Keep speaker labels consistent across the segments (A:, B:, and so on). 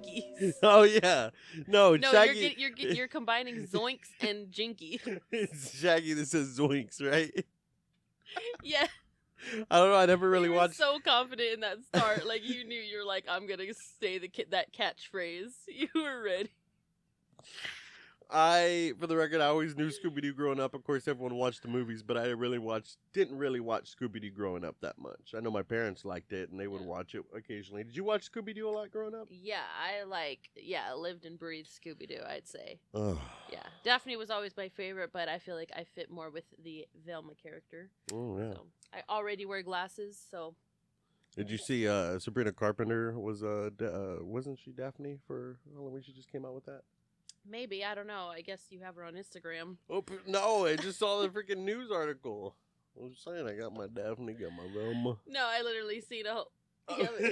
A: Jinkies.
B: Oh yeah, no,
A: No,
B: Shaggy.
A: you're combining Zoinks and Jinky.
B: It's Shaggy that says Zoinks, right?
A: Yeah.
B: I don't know. I never really
A: You were
B: watched.
A: so confident in that start. Like, you knew you're like, I'm gonna say that catchphrase. You were ready.
B: For the record, I always knew Scooby Doo growing up. Of course, everyone watched the movies, but I didn't really watch Scooby Doo growing up that much. I know my parents liked it, and they would watch it occasionally. Did you watch Scooby Doo a lot growing up?
A: Yeah, I lived and breathed Scooby Doo, I'd say.
B: Ugh.
A: Yeah. Daphne was always my favorite, but I feel like I fit more with the Velma character.
B: Oh yeah.
A: So I already wear glasses, so.
B: Did you see Sabrina Carpenter wasn't she Daphne for Halloween? She just came out with that.
A: Maybe, I don't know. I guess you have her on Instagram.
B: Oh no! I just saw the freaking news article. I was saying I got my Daphne, got my Velma.
A: No, I literally seen a whole. Yeah,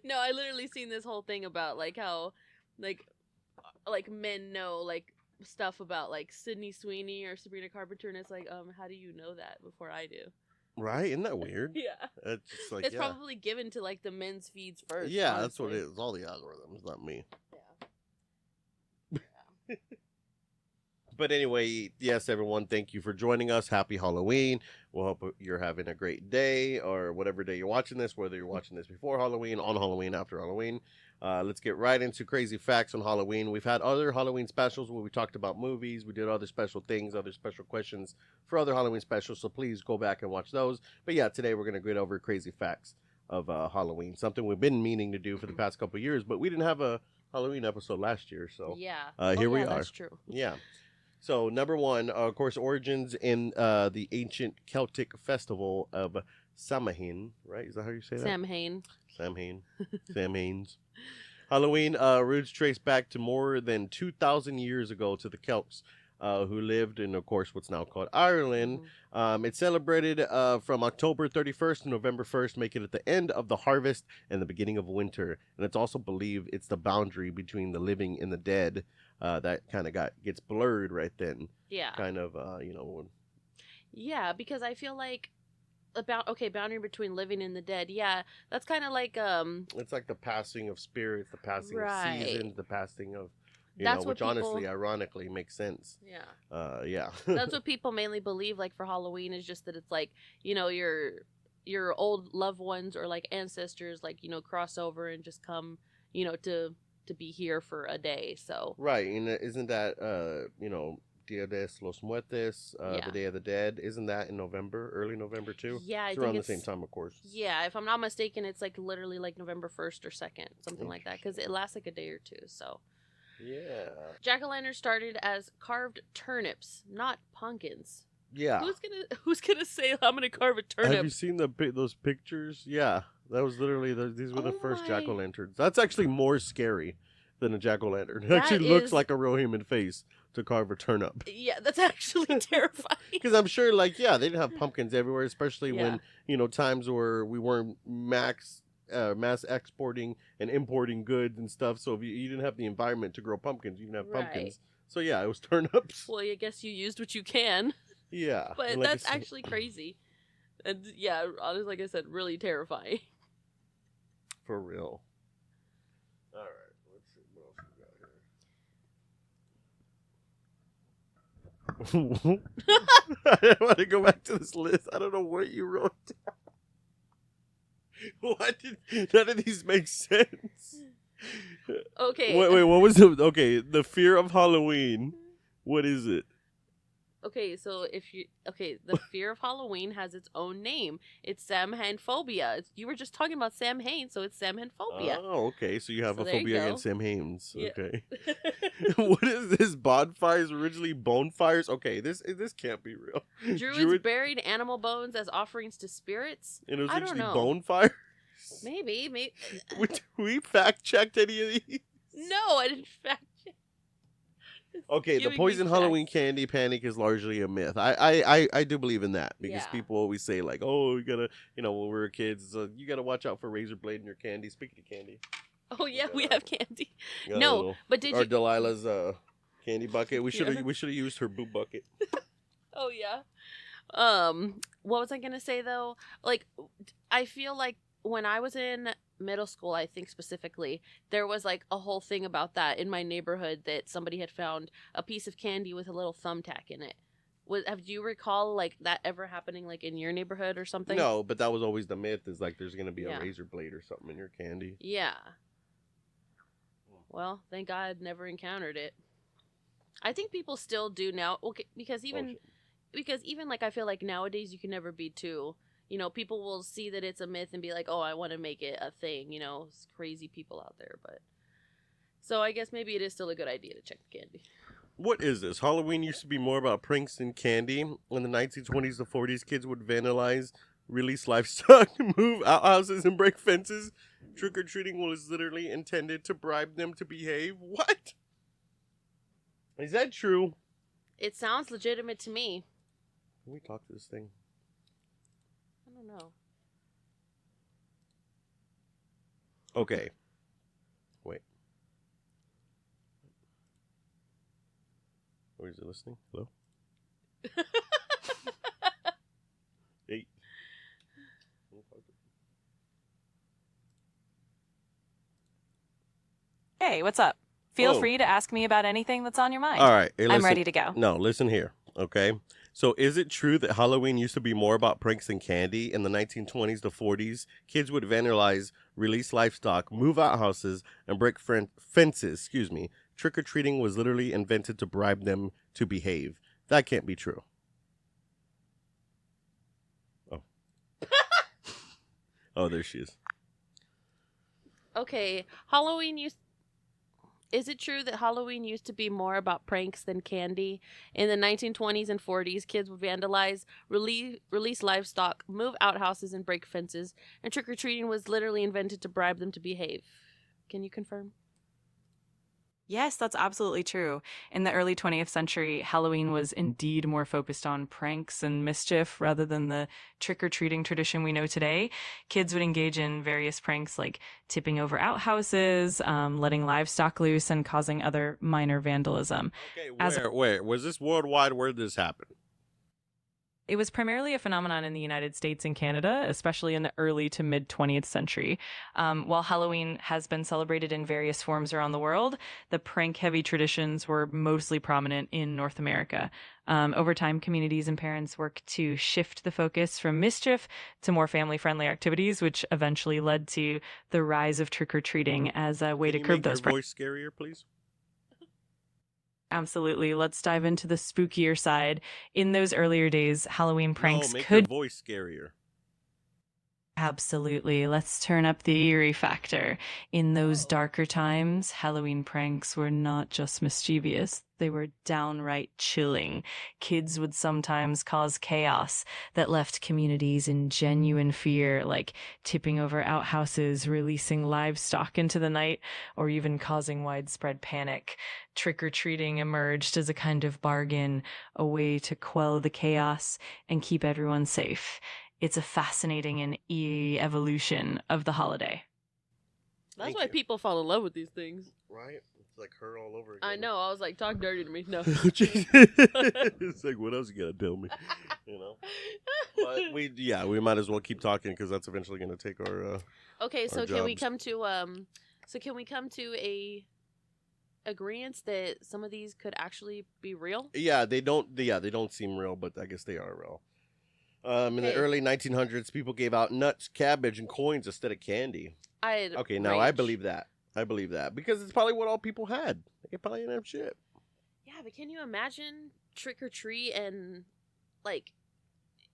A: no, I literally seen this whole thing about like how, like men know like stuff about like Sydney Sweeney or Sabrina Carpenter, and it's like, how do you know that before I do?
B: Right? Isn't that weird?
A: Yeah.
B: It's just like
A: it's probably given to like the men's feeds first.
B: Yeah,
A: honestly.
B: that's what it is. All the algorithms, not me.
A: Yeah.
B: But anyway, yes, everyone, thank you for joining us. Happy Halloween. We'll hope you're having a great day or whatever day you're watching this, whether you're watching this before Halloween, on Halloween, after Halloween. Let's get right into crazy facts on Halloween. We've had other Halloween specials where we talked about movies. We did other special things, other special questions for other Halloween specials. So please go back and watch those. But yeah, today we're going to get over crazy facts of Halloween, something we've been meaning to do for the past couple of years, but we didn't have a Halloween episode last year. So
A: yeah.
B: Here we are.
A: That's true.
B: Yeah. So, number one, of course, origins in the ancient Celtic festival of Samhain, right? Is that how you say that?
A: Samhain.
B: Samhains. Halloween roots trace back to more than 2,000 years ago to the Celts who lived in, of course, what's now called Ireland.
A: Mm-hmm.
B: It's celebrated from October 31st to November 1st, making it the end of the harvest and the beginning of winter. And it's also believed it's the boundary between the living and the dead. That kind of gets blurred right then.
A: Yeah.
B: Kind of,
A: Yeah, because I feel like boundary between living and the dead. Yeah, that's kind of like
B: It's like the passing of spirits, the passing
A: Right.
B: of seasons, the passing of,
A: That's
B: which
A: what people-
B: honestly, ironically, makes sense.
A: Yeah.
B: Yeah.
A: That's what people mainly believe. Like for Halloween, is just that it's like your old loved ones or like ancestors, like cross over and just come, to be here for a day. So
B: Right, and isn't that Dia de los Muertos,
A: Yeah.
B: the Day of the Dead? Isn't that in November, early November too?
A: yeah, I
B: It's
A: think
B: around
A: it's
B: the same time, of course.
A: Yeah, if I'm not mistaken, it's like literally like November 1st or 2nd, something like that, because it lasts like a day or two. So
B: Yeah.
A: jack-o'-lantern started as carved turnips, not pumpkins.
B: Yeah.
A: Who's gonna say I'm gonna carve a turnip?
B: Have you seen those pictures? Yeah, that was literally these were the
A: Oh
B: first
A: my-
B: jack-o'-lanterns. That's actually more scary than a jack-o'-lantern. It
A: That
B: actually looks
A: is-
B: like a real human face to carve a turnip.
A: Yeah, that's actually terrifying.
B: Because I'm sure, they didn't have pumpkins everywhere, especially
A: Yeah.
B: when, times where we weren't mass exporting and importing goods and stuff. So if you didn't have the environment to grow pumpkins, you didn't have
A: Right.
B: pumpkins. So yeah, it was turnips.
A: Well, I guess you used what you can,
B: Yeah.
A: but
B: and like
A: that's
B: I said-
A: actually crazy. And yeah, honestly, like I said, really terrifying.
B: For real. All right. Let's see what else we got here. I want to go back to this list. I don't know what you wrote down. Why did none of these make sense?
A: Okay.
B: Wait, what was the the fear of Halloween? What is it?
A: Okay, so the fear of Halloween has its own name. It's Samhainphobia. You were just talking about Samhain, so it's Samhainphobia.
B: Oh, okay. So you have
A: So
B: a
A: there you
B: phobia
A: go.
B: against Sam Haines.
A: Yeah.
B: Okay. What is this? Bonfires, originally bonfires? Okay, this can't be real.
A: Druids buried animal bones as offerings to spirits.
B: And it was
A: I don't
B: actually
A: know.
B: bonfires?
A: Maybe.
B: We fact checked any of these?
A: No, I didn't fact check.
B: Okay, the
A: Giving me
B: poison
A: facts.
B: Halloween candy panic is largely a myth. I do believe in that because
A: Yeah.
B: people always say like, oh, you gotta, when we were kids, you gotta watch out for razor blade in your candy. Speaking of candy,
A: Oh yeah, we have candy.
B: got a
A: No,
B: little-
A: but did
B: or
A: you?
B: Delilah's candy bucket. We should have
A: Yeah.
B: used her boo bucket.
A: Oh yeah. What was I gonna say though? Like, I feel like when I was in middle school, I think specifically, there was like a whole thing about that in my neighborhood that somebody had found a piece of candy with a little thumbtack in it. Do you recall like that ever happening like in your neighborhood or something?
B: No, but that was always the myth, is like there's gonna be
A: Yeah.
B: a razor blade or something in your candy.
A: Yeah. Well, thank God I never encountered it. I think people still do now. Okay, because even like I feel like nowadays you can never be too. You know, people will see that it's a myth and be like, "Oh, I want to make it a thing." You know, it's crazy people out there, but so I guess maybe it is still a good idea to check the candy.
B: What is this? Halloween used to be more about pranks than candy. In the 1920s to 40s, kids would vandalize, release livestock, move outhouses, and break fences. Trick-or-treating was literally intended to bribe them to behave. What? Is that true?
A: It sounds legitimate to me.
B: Can we talk to this thing?
A: I don't know.
B: Okay. Wait. Or is it listening? Hello? Hey.
C: Hey, what's up? Feel free to ask me about anything that's on your mind.
B: All right. Hey,
C: I'm ready to go.
B: No, listen here. Okay. So is it true that Halloween used to be more about pranks than candy? In the 1920s to 40s, kids would vandalize, release livestock, move outhouses, and break fences. Trick-or-treating was literally invented to bribe them to behave. That can't be true. Oh. Oh, there she is.
A: Okay, Is it true that Halloween used to be more about pranks than candy? In the 1920s and 40s, kids would vandalize, release livestock, move outhouses, and break fences, and trick-or-treating was literally invented to bribe them to behave. Can you confirm?
C: Yes, that's absolutely true. In the early 20th century, Halloween was indeed more focused on pranks and mischief rather than the trick-or-treating tradition we know today. Kids would engage in various pranks like tipping over outhouses, letting livestock loose, and causing other minor vandalism.
B: Okay, where was this worldwide? Where did this happen?
C: It was primarily a phenomenon in the United States and Canada, especially in the early to mid 20th century. While Halloween has been celebrated in various forms around the world, the prank-heavy traditions were mostly prominent in North America. Over time, communities and parents worked to shift the focus from mischief to more family-friendly activities, which eventually led to the rise of trick-or-treating as a way to curb those pranks.
B: Can you make your voice scarier, please?
C: Absolutely. Let's dive into the spookier side. In those earlier days, Halloween pranks
B: make
C: could...
B: your voice scarier.
C: Absolutely. Let's turn up the eerie factor. In those darker times, Halloween pranks were not just mischievous. They were downright chilling. Kids would sometimes cause chaos that left communities in genuine fear, like tipping over outhouses, releasing livestock into the night, or even causing widespread panic. Trick-or-treating emerged as a kind of bargain, a way to quell the chaos and keep everyone safe. It's a fascinating and eerie evolution of the holiday.
A: That's why people fall in love with these things.
B: Right? It's like her all over again.
A: I know. I was like, talk dirty to me. No.
B: It's like, what else you gotta tell me? You know? But we might as well keep talking because that's eventually gonna take our
A: Okay, so
B: our
A: can we
B: jobs.
A: come to a agreement that some of these could actually be real?
B: Yeah, they don't seem real, but I guess they are real. In the early 1900s, people gave out nuts, cabbage, and coins instead of candy. I believe that. I believe that because it's probably what all people had. They probably didn't have shit.
A: Yeah, but can you imagine trick or treat and like,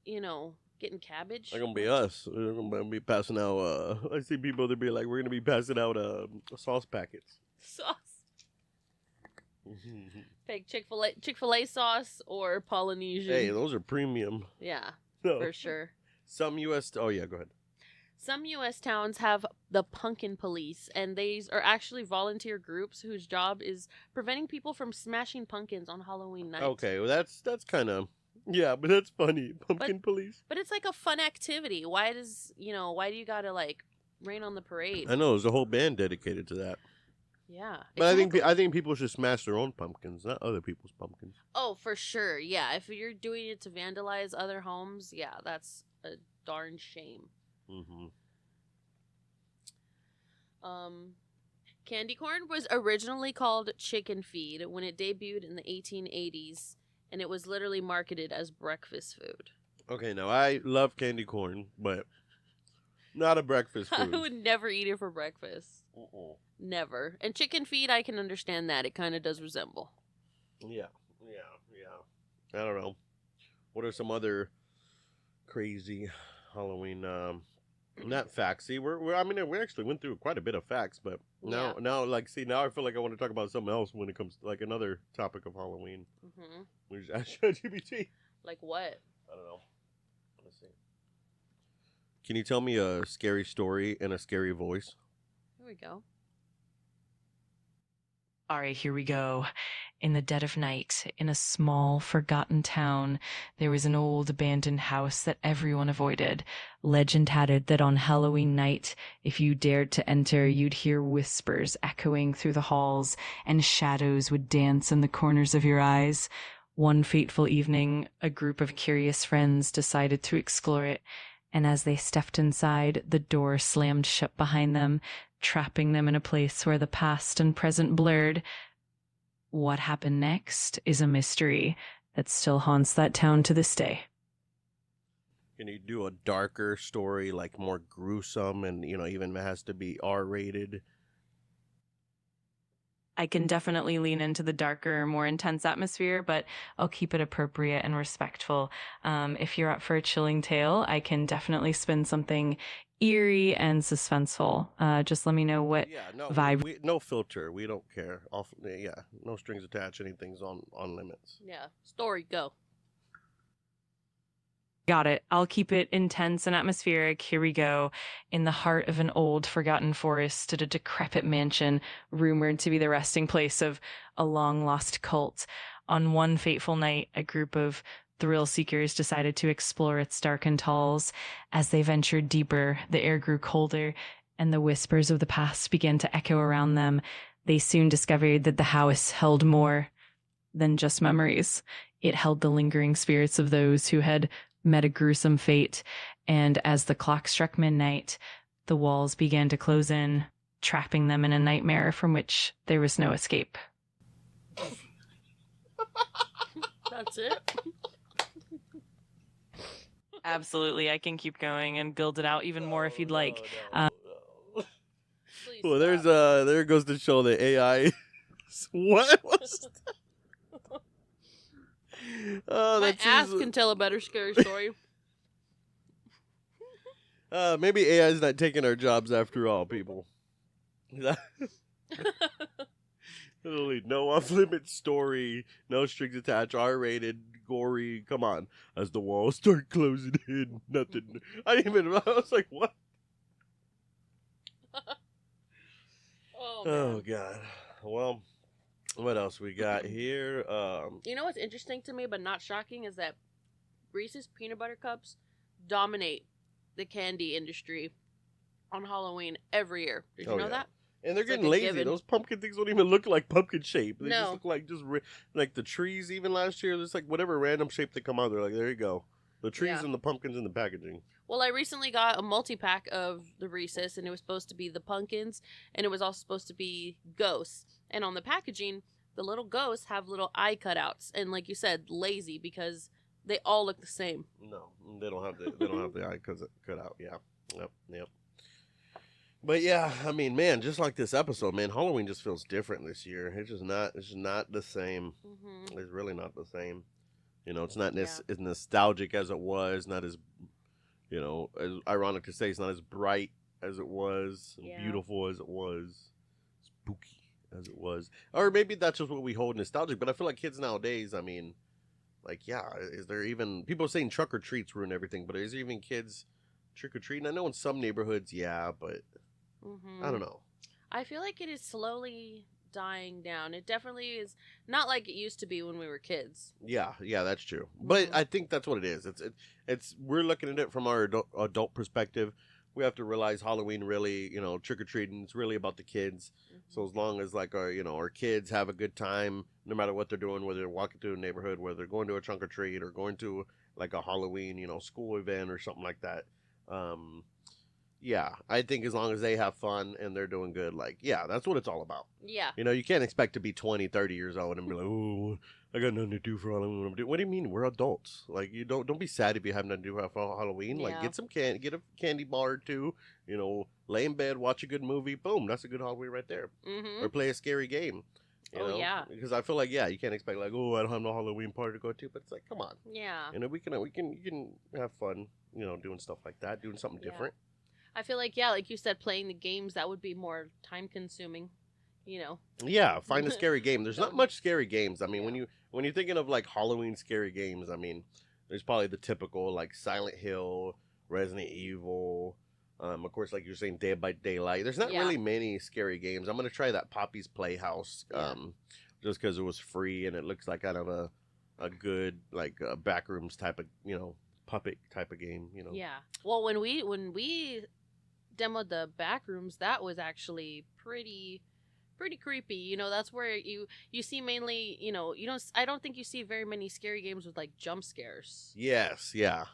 A: getting cabbage?
B: They're gonna be us. We're gonna be passing out. I see people that be like, we're gonna be passing out sauce packets.
A: Sauce. Take Chick-fil-A sauce or Polynesian.
B: Hey, those are premium.
A: Yeah,
B: No.
A: for sure.
B: Some U.S. Oh yeah, go ahead.
A: Some U.S. towns have the Pumpkin Police, and these are actually volunteer groups whose job is preventing people from smashing pumpkins on Halloween night.
B: Okay, well that's kind of but that's funny. Pumpkin Police.
A: But it's like a fun activity. Why do you gotta like rain on the parade?
B: I know there's a whole band dedicated to that.
A: Yeah,
B: but I think people should smash their own pumpkins, not other people's pumpkins.
A: Oh, for sure. Yeah, if you're doing it to vandalize other homes, yeah, that's a darn shame.
B: Mm-hmm.
A: Candy corn was originally called chicken feed when it debuted in the 1880s, and it was literally marketed as breakfast food.
B: Okay, now I love candy corn, but not a breakfast
A: I
B: food.
A: would never eat it for breakfast. Never. And chicken feed, I can understand that. It kind of does resemble.
B: Yeah. I don't know. What are some other crazy Halloween not facts? See, we actually went through quite a bit of facts, but now now I feel like I want to talk about something else when it comes to like another topic of Halloween.
A: Mm-hmm.
B: We just ask ChatGPT.
A: Like what?
B: I don't know. Let's see. Can you tell me a scary story in a scary voice?
A: Here we go.
C: All right, here we go. In the dead of night, in a small, forgotten town, there was an old abandoned house that everyone avoided. Legend had it that on Halloween night, if you dared to enter, you'd hear whispers echoing through the halls, and shadows would dance in the corners of your eyes. One fateful evening, a group of curious friends decided to explore it, and as they stepped inside, the door slammed shut behind them, trapping them in a place where the past and present blurred. What happened next is a mystery that still haunts that town to this day.
B: Can you do a darker story, like more gruesome, and even has to be R-rated?
C: I can definitely lean into the darker, more intense atmosphere, but I'll keep it appropriate and respectful. If you're up for a chilling tale, I can definitely spin something eerie and suspenseful. Just let me know what vibe.
B: No filter. We don't care. No strings attached. Anything's on limits.
A: Yeah. Story, go.
C: Got it. I'll keep it intense and atmospheric. Here we go. In the heart of an old, forgotten forest stood a decrepit mansion, rumored to be the resting place of a long-lost cult. On one fateful night, a group of thrill seekers decided to explore its darkened halls. As they ventured deeper, the air grew colder, and the whispers of the past began to echo around them. They soon discovered that the house held more than just memories. It held the lingering spirits of those who had met a gruesome fate, and as the clock struck midnight, the walls began to close in, trapping them in a nightmare from which there was no escape.
A: That's it?
C: Absolutely, I can keep going and build it out even more if you'd like.
B: No.
A: Please
B: Well,
A: stop.
B: there goes to show the AI. What was that?
A: My ass can tell a better scary story.
B: Maybe AI is not taking our jobs after all, people. Literally, no off-limit story, no strings attached, R-rated, gory. Come on, as the walls start closing in, nothing. I was like, what? Oh God. Well, what else we got here?
A: You know what's interesting to me but not shocking is that Reese's peanut butter cups dominate the candy industry on Halloween every year. Did you know that?
B: And they're
A: It's
B: getting
A: like a
B: lazy.
A: given.
B: Those pumpkin things don't even look like pumpkin shape. They
A: No.
B: just look like like the trees. Even last year, it's like whatever random shape they come out. They're like, there you go. The trees and the pumpkins in the packaging.
A: Well, I recently got a multi-pack of the Reese's, and it was supposed to be the pumpkins, and it was also supposed to be ghosts. And on the packaging, the little ghosts have little eye cutouts, and like you said, lazy because they all look the same.
B: No, they don't have the eye cut out. Yeah, yep. But yeah, I mean, man, just like this episode, man, Halloween just feels different this year. It's just not the same.
A: Mm-hmm.
B: It's really not the same. It's not as nostalgic as it was. Not as, as ironic to say, it's not as bright as it was, beautiful as it was, spooky as it was. Or maybe that's just what we hold nostalgic. But I feel like kids nowadays, I mean, like, is there even people saying trick or treats ruin everything? But is there even kids trick or treating? I know in some neighborhoods, but.
A: Mm-hmm.
B: I don't know.
A: I feel like it is slowly dying down. It definitely is not like it used to be when we were kids.
B: Yeah, that's true. But I think that's what it is. It's we're looking at it from our adult perspective. We have to realize Halloween really, trick or treating is really about the kids. Mm-hmm. So as long as like our kids have a good time, no matter what they're doing, whether they're walking through a neighborhood, whether they're going to a trunk or treat or going to like a Halloween, school event or something like that. yeah, I think as long as they have fun and they're doing good, like, yeah, that's what it's all about.
A: Yeah.
B: You know, you can't expect to be 20, 30 years old and be like, oh, I got nothing to do for Halloween. What do you mean? We're adults. Like, you don't be sad if you have nothing to do for Halloween. Like,
A: Yeah.
B: get some get a candy bar or two. You know, lay in bed, watch a good movie. Boom, that's a good Halloween right there.
A: Mm-hmm.
B: Or play a scary game. You know?
A: Yeah.
B: Because I feel like, yeah, you can't expect like, oh, I don't have no Halloween party to go to, but it's like, come on.
A: Yeah.
B: You know, you can have fun. You know, doing stuff like that, doing something different.
A: I feel like, yeah, like you said, playing the games, that would be more time consuming, you know.
B: Yeah, find a scary game. There's not much scary games. I mean,
A: Yeah.
B: when you're thinking of like Halloween scary games, I mean, there's probably the typical like Silent Hill, Resident Evil, of course, like you're saying, Dead by Daylight. There's not
A: Yeah.
B: really many scary games. I'm gonna try that Poppy's Playhouse,
A: Yeah.
B: just because it was free and it looks like kind of a good like backrooms type of puppet type of game. You know.
A: Yeah. Well, when we demoed the Backrooms, that was actually pretty creepy. You know, that's where you see mainly, you know, I don't think you see very many scary games with like jump scares.
B: Yes. Yeah.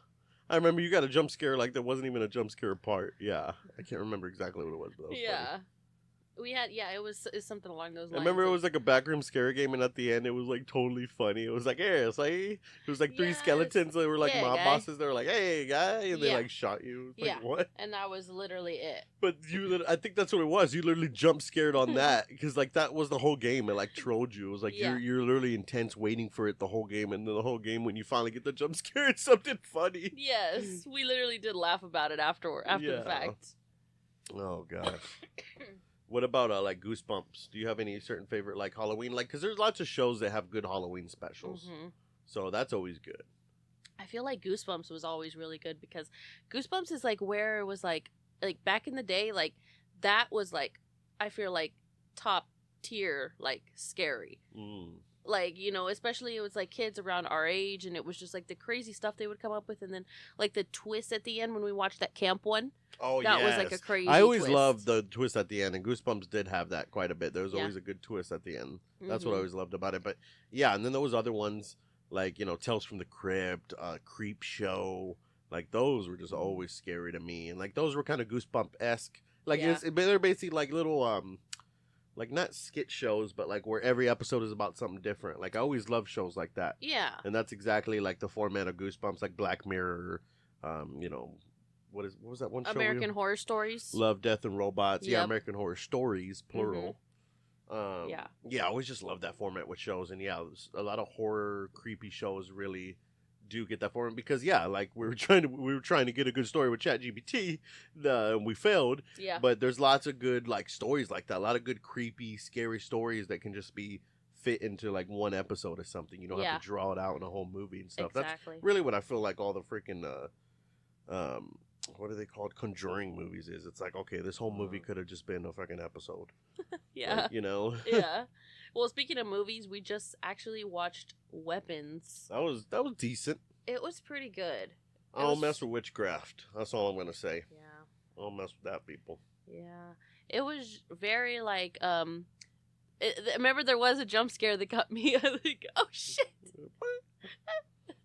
B: I remember you got a jump scare like there wasn't even a jump scare part. Yeah. I can't remember exactly what it was, but that was funny.
A: Yeah. We had, it's something along those
B: I
A: lines.
B: remember it was like a backroom scare game, and at the end it was like totally funny. It was like, hey, it's like it was like three
A: Yes.
B: skeletons that were like
A: Yeah,
B: mob
A: guy.
B: bosses. They were like, hey, guy, and they
A: Yeah.
B: like shot you. It's like,
A: Yeah.
B: what?
A: And that was literally it.
B: But I think that's what it was. You literally jump scared on that because like that was the whole game. It like trolled you. It was like
A: Yeah.
B: you're literally intense waiting for it the whole game, and then the whole game when you finally get the jump scare, it's something funny.
A: Yes, we literally did laugh about it after the
B: Yeah.
A: fact.
B: Oh gosh. What about like Goosebumps? Do you have any certain favorite like Halloween? Like, because there's lots of shows that have good Halloween specials,
A: hmm
B: so that's always good.
A: I feel like Goosebumps was always really good because Goosebumps is like where it was like back in the day, like that was like I feel like top tier like scary.
B: Mm.
A: Like, you know, especially it was like kids around our age, and it was just like the crazy stuff they would come up with, and then like the twist at the end when we watched that camp one.
B: Oh,
A: That was
B: yes.
A: like a crazy
B: I always
A: twist.
B: loved the twist at the end, and Goosebumps did have that quite a bit. There was
A: Yeah.
B: always a good twist at the end. That's what I
A: Mhm.
B: always loved about it. But yeah, and then those other ones like Tales from the Crypt, Creep Show, like those were just always scary to me, and like those were kind of Goosebump esque. Like
A: Yeah.
B: they're basically like little like not skit shows, but like where every episode is about something different. Like I always love shows like that.
A: Yeah.
B: And that's exactly like the format of Goosebumps, like Black Mirror, what was that one show?
A: American Horror Stories.
B: Love, Death, and Robots. Yeah,
A: Yep.
B: American Horror Stories, plural.
A: Yeah.
B: Yeah, I always just love that format with shows, and yeah, a lot of horror, creepy shows really do get that format because yeah, like we were trying to get a good story with ChatGPT, and we failed.
A: Yeah.
B: But there's lots of good like stories like that, a lot of good creepy, scary stories that can just be fit into like one episode or something. You don't
A: Yeah.
B: have to draw it out in a whole movie and stuff.
A: Exactly.
B: That's really what I feel like all the freaking what are they called? Conjuring movies is. It's like, okay, this whole movie could have just been a fucking episode.
A: Yeah.
B: Like,
A: Yeah. Well, speaking of movies, we just actually watched Weapons.
B: that was decent.
A: It was pretty good.
B: I don't
A: was-
B: mess with witchcraft. That's all I'm gonna say.
A: Yeah.
B: I don't mess with that, people.
A: Yeah. It was very like remember there was a jump scare that got me. I was like, oh shit.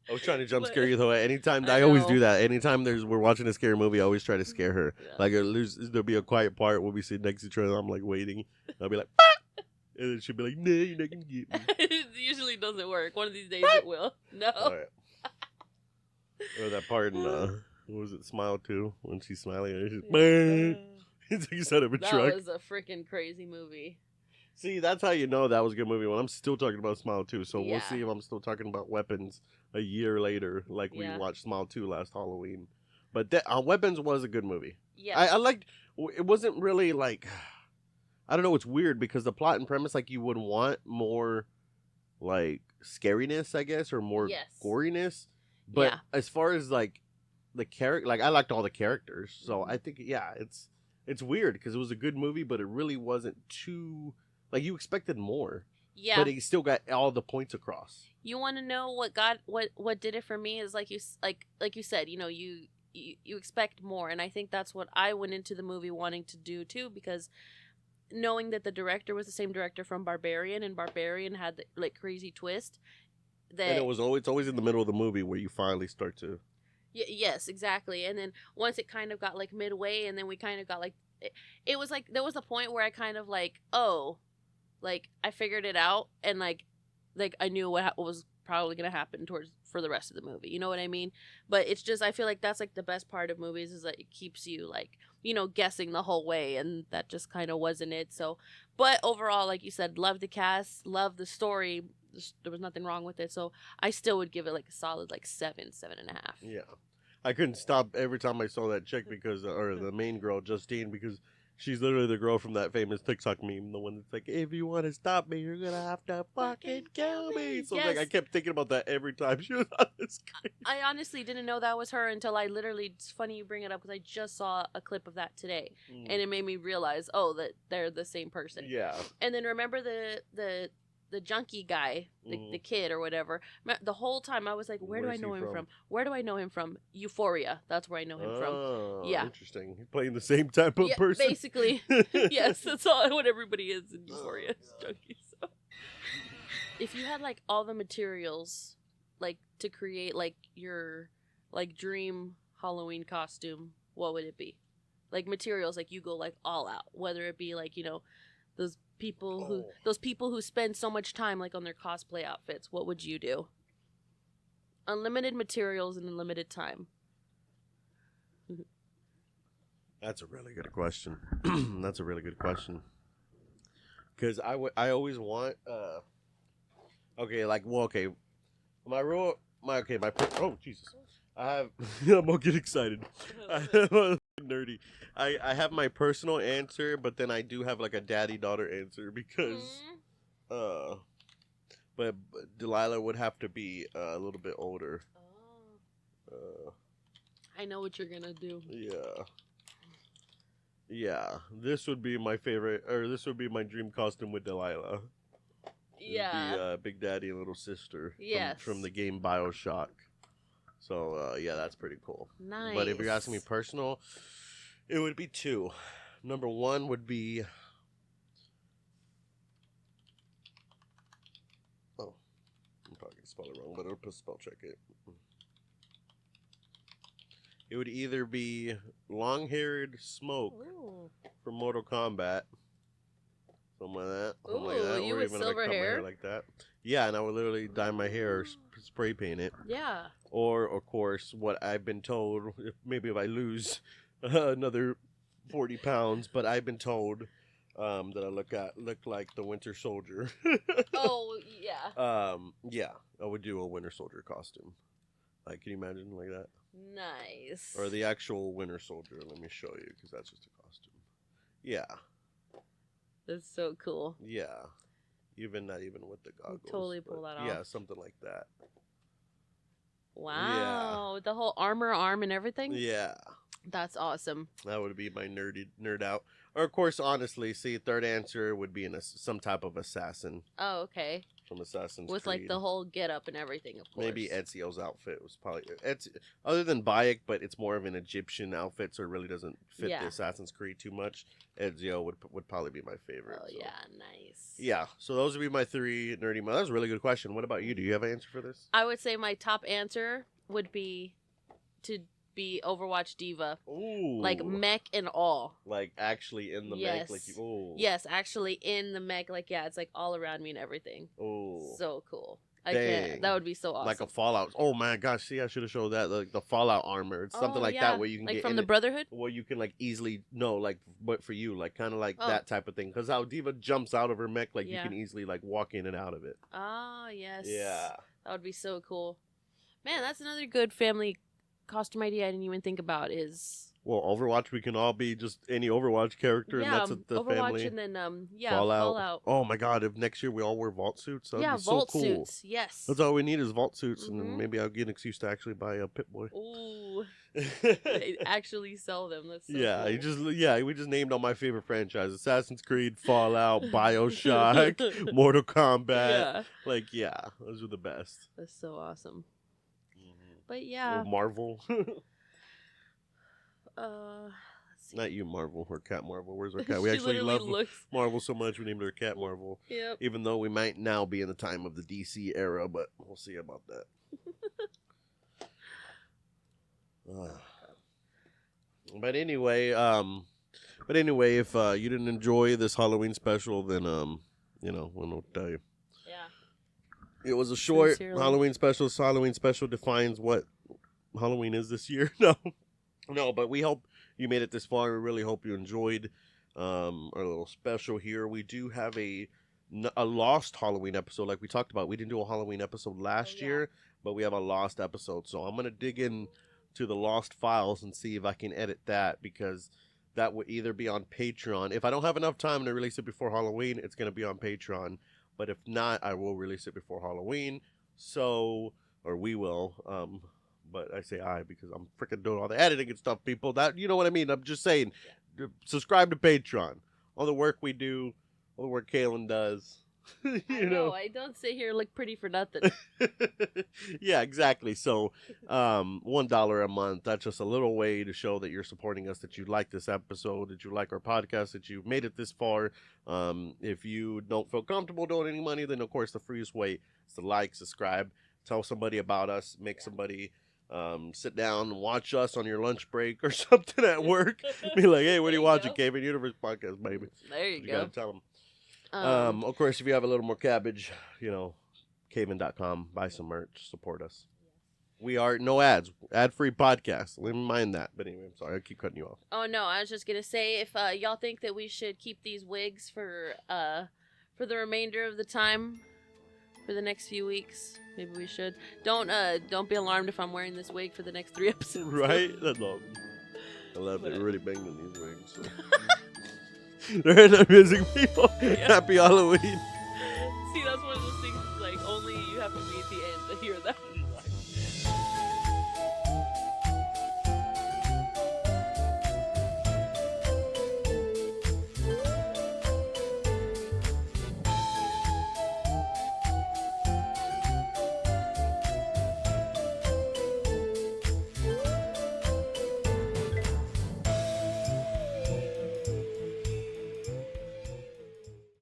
B: I was trying to jump
A: But-
B: scare you though. Anytime
A: I
B: I always
A: know.
B: do that. Anytime we're watching a scary movie, I always try to scare her.
A: Yeah.
B: Like there'll be a quiet part where we sit next to each other. I'm like waiting. I'll be like, and then she'll be like, "No, you're not gonna get me."
A: It usually doesn't work. One of these days it will. No.
B: All right. Or that part in what was it, Smile 2, when she's smiling and she's it's like inside of a
A: That
B: truck.
A: was a freaking crazy movie.
B: See, that's how you know that was a good movie when I'm still talking about Smile 2. So we'll
A: Yeah.
B: see if I'm still talking about Weapons a year later, like we
A: Yeah.
B: watched Smile 2 last Halloween. But Weapons was a good movie.
A: Yeah.
B: I liked. It wasn't really like, I don't know. It's weird because the plot and premise, like you would want more, like scariness, I guess, or more
A: Yes.
B: goriness. But
A: Yeah.
B: as far as like the character, like I liked all the characters, so
A: Mhm.
B: I think it's weird because it was a good movie, but it really wasn't too like you expected more.
A: Yeah.
B: But it still got all the points across.
A: You want to know what did it for me is like you said, you know, you expect more, and I think that's what I went into the movie wanting to do too, because knowing that the director was the same director from Barbarian, and Barbarian had the like crazy twist that
B: And it's always in the middle of the movie where you finally start to
A: Yes, exactly. And then once it kind of got like midway, and then we kind of got like it was like there was a point where I kind of like, oh, like I figured it out, and like I knew what was probably gonna happen towards for the rest of the movie. You know what I mean? But it's just I feel like that's like the best part of movies is that it keeps you like guessing the whole way, and that just kind of wasn't it. So, but overall, like you said, love the cast, love the story. There was nothing wrong with it, so I still would give it like a solid like 7.5.
B: Yeah. I couldn't stop every time I saw that chick because, or the main girl, Justine, because she's literally the girl from that famous TikTok meme, the one that's like, if you want to stop me, you're going to have to fucking kill me. So
A: Yes.
B: like, I kept thinking about that every time she was on the screen.
A: I honestly didn't know that was her until I literally, it's funny you bring it up because I just saw a clip of that today, and it made me realize, oh, that they're the same person.
B: Yeah.
A: And then remember the junkie guy, the kid or whatever. The whole time I was like, where do I know him from? Where do I know him from? Euphoria. That's where I know him from. Yeah.
B: Interesting. He's playing the same type of person.
A: Basically. Yes, that's all what everybody is in Euphoria. Junkies. So. If you had like all the materials like to create like your like dream Halloween costume, what would it be? Like materials, like you go like all out, whether it be like, those people who spend so much time like on their cosplay outfits, what would you do? Unlimited materials and unlimited time.
B: That's a really good question. That's a really good question. Because I always want oh Jesus, I'm gonna get excited. I'm nerdy. I have my personal answer, but then I do have like a daddy-daughter answer because but Delilah would have to be a little bit older.
A: I know what you're gonna do.
B: Yeah, this would be my favorite, or this would be my dream costume with Delilah.
A: Yeah.
B: The Big Daddy and Little Sister.
A: Yes.
B: From the game BioShock. So, yeah, that's pretty cool.
A: Nice.
B: But if you're asking me personal, it would be two. Number one would be... Oh, I'm probably going to spell it wrong, but I'll spell check it. It would either be long-haired Smoke from Mortal Kombat. Something like that.
A: Ooh, you with silver
B: cut my
A: hair
B: like that. Yeah, and I would literally dye my hair or spray paint it.
A: Yeah.
B: Or, of course, what I've been told, maybe if I lose another 40 pounds, but I've been told that I look like the Winter Soldier.
A: Oh, yeah.
B: Yeah, I would do a Winter Soldier costume. Like, can you imagine like that?
A: Nice.
B: Or the actual Winter Soldier. Let me show you, because that's just a costume. Yeah.
A: That's so cool.
B: Yeah. Not even with the goggles.
A: You totally pull that off.
B: Yeah, something like that.
A: Wow. Yeah. The whole armor arm and everything?
B: Yeah.
A: That's awesome.
B: That would be my nerd out. Or, of course, honestly, third answer would be some type of assassin.
A: Oh, okay.
B: From Assassin's
A: With,
B: Creed.
A: like, the whole get-up and everything, of course.
B: Maybe Ezio's outfit was probably... other than Bayek, but it's more of an Egyptian outfit, so it really doesn't fit the Assassin's Creed too much. Ezio would probably be my favorite.
A: Oh,
B: so.
A: yeah, nice.
B: Yeah, so those would be my three nerdy... That was a really good question. What about you? Do you have an answer for this?
A: I would say my top answer would be to be Overwatch Diva.
B: Ooh.
A: Like mech and all.
B: Like actually in the mech? Like ooh.
A: Yes, actually in the mech. Like, yeah, it's like all around me and everything.
B: Ooh.
A: So cool. I can't. That would be so awesome.
B: Like a Fallout. Oh my gosh, see, I should have showed that. Like the Fallout armor. It's something like that where you can
A: like
B: get
A: from the Brotherhood?
B: Where you can like easily but for you, like kind of like that type of thing. Because how Diva jumps out of her mech, like you can easily like walk in and out of it.
A: Oh, yes.
B: Yeah.
A: That would be so cool. Man, that's another good family costume idea I didn't even think about is...
B: Well, Overwatch, we can all be just any Overwatch character, and that's the
A: Overwatch
B: family.
A: And then,
B: Fallout. Oh my god, if next year we all wear vault suits, that'd be so
A: vault
B: cool.
A: suits, yes.
B: That's all we need is vault suits, and then maybe I'll get an excuse to actually buy a Pip-Boy.
A: Ooh. They actually sell them. That's so cool.
B: We just named all my favorite franchises. Assassin's Creed, Fallout, BioShock, Mortal Kombat.
A: Yeah.
B: Those are the best.
A: That's so awesome. But yeah.
B: Marvel.
A: Let's see.
B: Not you, Marvel, or Cat Marvel. Where's our cat? We actually love Marvel so much we named her Cat Marvel.
A: Yep.
B: Even though we might now be in the time of the DC era, but we'll see about that. But anyway, if you didn't enjoy this Halloween special, then you know, I don't know what to tell you.
A: Yeah.
B: It was a short
A: Sincerely.
B: Halloween special. So Halloween special defines what Halloween is this year. No, but we hope you made it this far. We really hope you enjoyed our little special here. We do have a lost Halloween episode, like we talked about. We didn't do a Halloween episode last year, but we have a lost episode. So I'm gonna dig in to the lost files and see if I can edit that, because that would either be on Patreon. If I don't have enough time to release it before Halloween, it's gonna be on Patreon. But if not, I will release it before Halloween. So, or we will. But I say I because I'm freaking doing all the editing and stuff, people. That, you know what I mean? I'm just saying, subscribe to Patreon. All the work we do, all the work Caylin does.
A: I know. I don't sit here look pretty for nothing.
B: Yeah, exactly. So, $1 a month. That's just a little way to show that you're supporting us, that you like this episode, that you like our podcast, that you've made it this far. If you don't feel comfortable donating money, then of course the freest way is to like, subscribe, tell somebody about us, make somebody sit down and watch us on your lunch break or something at work. Be like, hey, what are you watching? CayVin Universe podcast, baby.
A: There you go.
B: Gotta tell them. Of course, if you have a little more cabbage, you know, CayVin.com, buy some merch, support us. We are no ads, ad-free podcast. Let me mind that. But anyway, I'm sorry, I keep cutting you off.
A: Oh no, I was just gonna say, if y'all think that we should keep these wigs for the remainder of the time, for the next few weeks, maybe we should. Don't be alarmed if I'm wearing this wig for the next 3 episodes.
B: Right? I love it. We're really banging these wigs. So. They're not missing people.
A: Yeah.
B: Happy Halloween.
A: See, that's one of those things, like, only you have to be at the end to hear that.